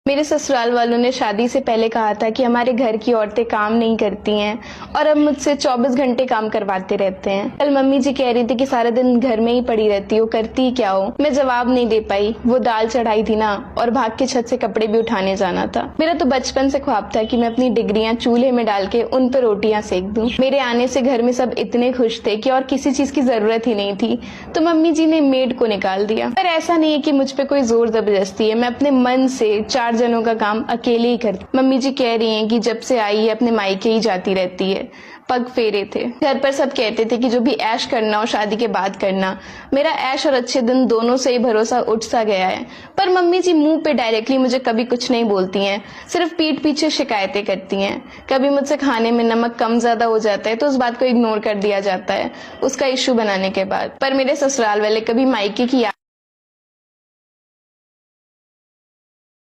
मेरे ससुराल वालों ने शादी से पहले कहा था कि हमारे घर की औरतें काम नहीं करती हैं और अब मुझसे 24 घंटे काम करवाते रहते हैं। कल मम्मी जी कह रही थी कि सारा दिन घर में ही पड़ी रहती हो, करती क्या हो। मैं जवाब नहीं दे पाई। वो दाल चढ़ाई थी ना, और भाग के छत से कपड़े भी उठाने जाना था। मेरा तो बचपन से ख्वाब था कि मैं अपनी डिग्रियां चूल्हे में डाल के उन पर रोटियां सेक दूं। मेरे आने से घर में सब इतने खुश थे कि और किसी चीज की जरूरत ही नहीं थी, तो मम्मी जी ने मेड को निकाल दिया। पर ऐसा नहीं है कि मुझ पे कोई जोर जबरदस्ती है। मैं अपने मन से 4 जनों का काम अकेले ही करती। मम्मी जी कह रही हैं कि जब से आई है अपने मायके ही जाती रहती है। पग फेरे थे घर पर, सब कहते थे कि जो भी ऐश करना हो शादी के बाद करना। मेरा ऐश और अच्छे दिन दोनों से ही भरोसा उठ सा गया है। पर मम्मी जी मुंह पे डायरेक्टली मुझे कभी कुछ नहीं बोलती हैं, सिर्फ पीठ पीछे शिकायतें करती हैं। कभी मुझसे खाने में नमक कम ज्यादा हो जाता है तो उस बात को इग्नोर कर दिया जाता है उसका इश्यू बनाने के बाद। पर मेरे ससुराल वाले कभी मायके की